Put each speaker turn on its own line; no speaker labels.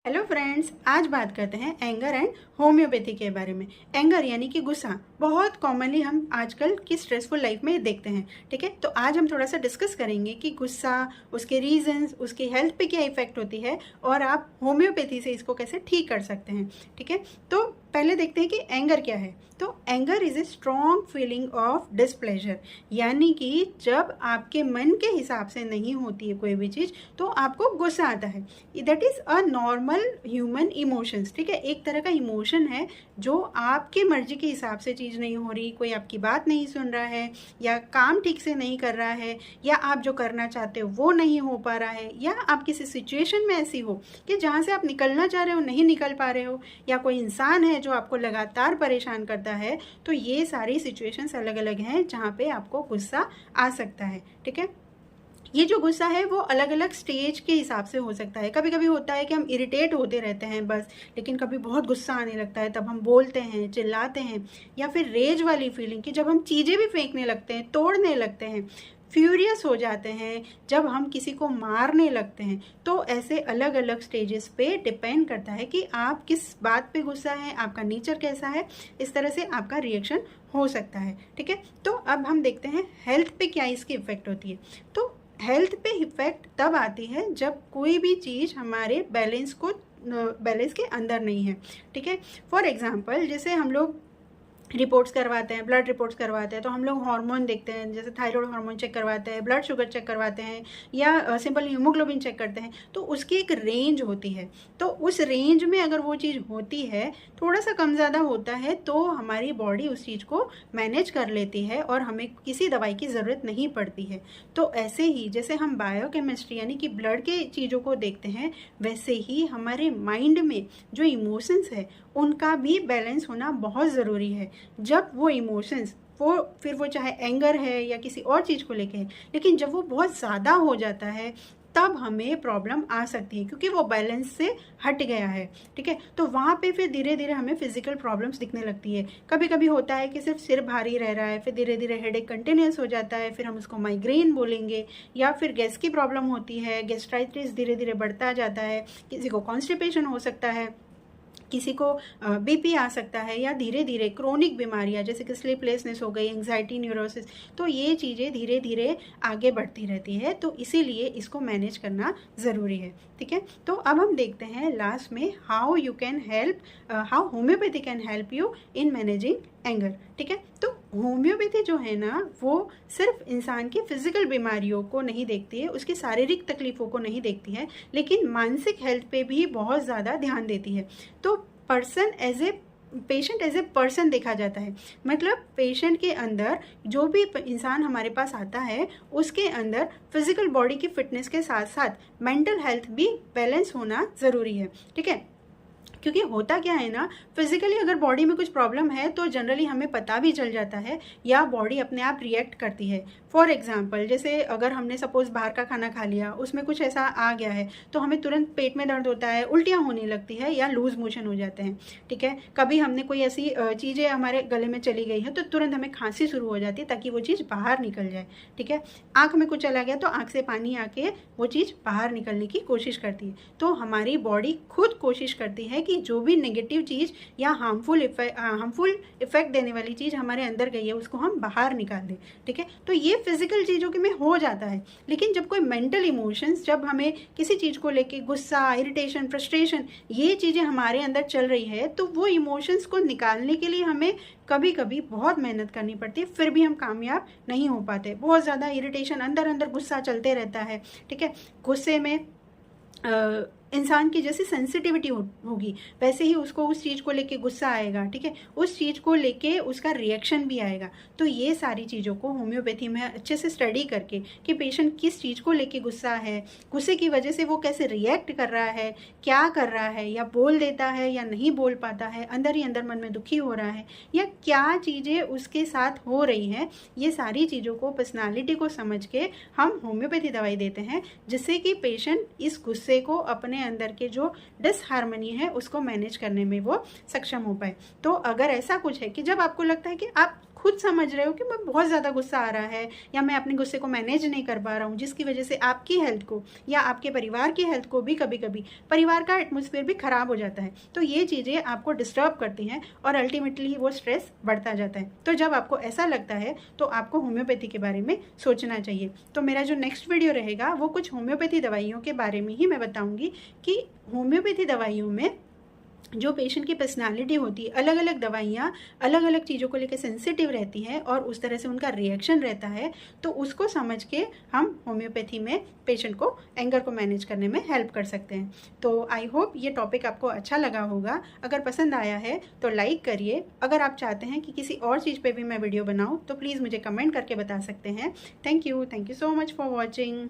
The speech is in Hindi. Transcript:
हेलो फ्रेंड्स, आज बात करते हैं एंगर एंड होम्योपैथी के बारे में। एंगर यानी कि गुस्सा बहुत कॉमनली हम आजकल की स्ट्रेसफुल लाइफ में देखते हैं। ठीक है, तो आज हम थोड़ा सा डिस्कस करेंगे कि गुस्सा, उसके रीजंस, उसकी हेल्थ पे क्या इफेक्ट होती है और आप होम्योपैथी से इसको कैसे ठीक कर सकते हैं। ठीक है, तो पहले देखते हैं कि एंगर क्या है। तो anger is a strong feeling of displeasure, यानी कि जब आपके मन के हिसाब से नहीं होती है कोई भी चीज़ तो आपको गुस्सा आता है। That is a normal human emotions. ठीक है, एक तरह का इमोशन है जो आपके मर्जी के हिसाब से चीज़ नहीं हो रही, कोई आपकी बात नहीं सुन रहा है या काम ठीक से नहीं कर रहा है या आप जो करना चाहते हो वो नहीं हो पा रहा है या आप किसी सिचुएशन में ऐसी हो कि जहाँ से आप निकलना चाह रहे हो नहीं निकल पा रहे हो या कोई इंसान है जो आपको लगातार परेशान करता है। तो ये सारी सिचुएशंस अलग अलग हैं जहाँ पे आपको गुस्सा आ सकता है। ठीक है, ये जो गुस्सा है वो अलग अलग स्टेज के हिसाब से हो सकता है। कभी कभी होता है कि हम इरिटेट होते रहते हैं बस, लेकिन कभी बहुत गुस्सा आने लगता है तब हम बोलते हैं, चिल्लाते हैं। या फिर रेज वाली फीलिंग कि जब हम चीज़ें भी फेंकने लगते हैं, तोड़ने लगते हैं, फ्यूरियस हो जाते हैं, जब हम किसी को मारने लगते हैं। तो ऐसे अलग अलग स्टेजेस पे डिपेंड करता है कि आप किस बात पे गुस्सा है, आपका नेचर कैसा है, इस तरह से आपका रिएक्शन हो सकता है। ठीक है, तो अब हम देखते हैं हेल्थ पे क्या इसकी इफेक्ट होती है। तो हेल्थ पे इफेक्ट तब आती है जब कोई भी चीज़ हमारे बैलेंस के अंदर नहीं है। ठीक है, फॉर एग्जांपल जैसे हम लोग रिपोर्ट्स करवाते हैं, ब्लड रिपोर्ट्स करवाते हैं तो हम लोग हार्मोन देखते हैं, जैसे थायराइड हार्मोन चेक करवाते हैं, ब्लड शुगर चेक करवाते हैं या सिंपल हीमोग्लोबिन चेक करते हैं। तो उसकी एक रेंज होती है, तो उस रेंज में अगर वो चीज़ होती है, थोड़ा सा कम ज़्यादा होता है तो हमारी बॉडी उस चीज़ को मैनेज कर लेती है और हमें किसी दवाई की ज़रूरत नहीं पड़ती है। तो ऐसे ही जैसे हम बायोकेमिस्ट्री यानी कि ब्लड के चीज़ों को देखते हैं, वैसे ही हमारे माइंड में जो इमोशंस है उनका भी बैलेंस होना बहुत ज़रूरी है। जब वो इमोशंस फिर वो चाहे एंगर है या किसी और चीज़ को लेके है, लेकिन जब वो बहुत ज़्यादा हो जाता है तब हमें प्रॉब्लम आ सकती है क्योंकि वो बैलेंस से हट गया है। ठीक है, तो वहाँ पे फिर धीरे धीरे हमें फिजिकल प्रॉब्लम्स दिखने लगती है। कभी कभी होता है कि सिर्फ सिर भारी रह रहा है, फिर धीरे धीरे हेडेक कंटिन्यूस हो जाता है, फिर हम उसको माइग्रेन बोलेंगे। या फिर गैस की प्रॉब्लम होती है, गैस्ट्राइटिस धीरे धीरे बढ़ता जाता है, किसी को कॉन्स्टिपेशन हो सकता है, किसी को बीपी आ सकता है या धीरे धीरे क्रोनिक बीमारियां जैसे कि स्लीपलेसनेस हो गई, एंग्जाइटी, न्यूरोसिस। तो ये चीज़ें धीरे धीरे आगे बढ़ती रहती है, तो इसीलिए इसको मैनेज करना ज़रूरी है। ठीक है, तो अब हम देखते हैं लास्ट में how homeopathy can help you in managing anger. ठीक है, तो होम्योपैथी जो है ना वो सिर्फ इंसान की फिजिकल बीमारियों को नहीं देखती है, उसकी शारीरिक तकलीफ़ों को नहीं देखती है, लेकिन मानसिक हेल्थ पे भी बहुत ज़्यादा ध्यान देती है। तो पेशेंट एज ए पर्सन देखा जाता है, मतलब पेशेंट के अंदर जो भी इंसान हमारे पास आता है उसके अंदर फिजिकल बॉडी की फिटनेस के साथ साथ मेंटल हेल्थ भी बैलेंस होना ज़रूरी है। ठीक है, क्योंकि होता क्या है ना, फिजिकली अगर बॉडी में कुछ प्रॉब्लम है तो जनरली हमें पता भी चल जाता है या बॉडी अपने आप रिएक्ट करती है। फॉर एग्जांपल जैसे अगर हमने सपोज बाहर का खाना खा लिया, उसमें कुछ ऐसा आ गया है तो हमें तुरंत पेट में दर्द होता है, उल्टियाँ होने लगती है या लूज मोशन हो जाते हैं। ठीक है, कभी हमने कोई ऐसी चीज़ें हमारे गले में चली गई है तो तुरंत हमें खांसी शुरू हो जाती है ताकि वो चीज़ बाहर निकल जाए। ठीक है, आँख में कुछ चला गया तो आँख से पानी आके वो चीज़ बाहर निकलने की कोशिश करती है। तो हमारी बॉडी खुद कोशिश करती है कि जो भी नेगेटिव चीज़ या हार्मफुल इफेक्ट देने वाली चीज़ हमारे अंदर गई है उसको हम बाहर निकाल दें। ठीक है, तो ये फिजिकल चीज़ों के में हो जाता है, लेकिन जब कोई मेंटल इमोशंस, जब हमें किसी चीज़ को लेके गुस्सा, इरिटेशन, फ्रस्ट्रेशन, ये चीज़ें हमारे अंदर चल रही है तो वो इमोशंस को निकालने के लिए हमें कभी कभी बहुत मेहनत करनी पड़ती है, फिर भी हम कामयाब नहीं हो पाते। बहुत ज़्यादा इरिटेशन, अंदर अंदर गुस्सा चलते रहता है। ठीक है, गुस्से में इंसान की जैसी सेंसिटिविटी होगी वैसे ही उसको उस चीज़ को लेके गुस्सा आएगा। ठीक है, उस चीज़ को लेके उसका रिएक्शन भी आएगा। तो ये सारी चीज़ों को होम्योपैथी में अच्छे से स्टडी करके कि पेशेंट किस चीज़ को लेके गुस्सा है, गुस्से की वजह से वो कैसे रिएक्ट कर रहा है, क्या कर रहा है, या बोल देता है या नहीं बोल पाता है, अंदर ही अंदर मन में दुखी हो रहा है, या क्या चीज़ें उसके साथ हो रही हैं, ये सारी चीज़ों को, पर्सनालिटी को समझ के हम होम्योपैथी दवाई देते हैं, जिससे कि पेशेंट इस गुस्से को, अपने अंदर के जो डिसहार्मनी है उसको मैनेज करने में वो सक्षम हो पाए। तो अगर ऐसा कुछ है कि जब आपको लगता है कि आप खुद समझ रहे हो कि मैं बहुत ज़्यादा गुस्सा आ रहा है या मैं अपने गुस्से को मैनेज नहीं कर पा रहा हूँ, जिसकी वजह से आपकी हेल्थ को या आपके परिवार की हेल्थ को भी कभी कभी परिवार का एटमॉस्फेयर भी ख़राब हो जाता है। तो ये चीज़ें आपको डिस्टर्ब करती हैं और अल्टीमेटली वो स्ट्रेस बढ़ता जाता है। तो जब आपको ऐसा लगता है तो आपको होम्योपैथी के बारे में सोचना चाहिए। तो मेरा जो नेक्स्ट वीडियो रहेगा वो कुछ होम्योपैथी दवाइयों के बारे में ही मैं बताऊंगी कि होम्योपैथी दवाइयों में जो पेशेंट की पर्सनालिटी होती है, अलग अलग दवाइयाँ अलग अलग चीज़ों को लेकर सेंसिटिव रहती हैं और उस तरह से उनका रिएक्शन रहता है। तो उसको समझ के हम होम्योपैथी में पेशेंट को एंगर को मैनेज करने में हेल्प कर सकते हैं। तो आई होप ये टॉपिक आपको अच्छा लगा होगा। अगर पसंद आया है तो लाइक करिए। अगर आप चाहते हैं कि किसी और चीज़ पर भी मैं वीडियो बनाऊँ तो प्लीज़ मुझे कमेंट करके बता सकते हैं। Thank you so much for watching.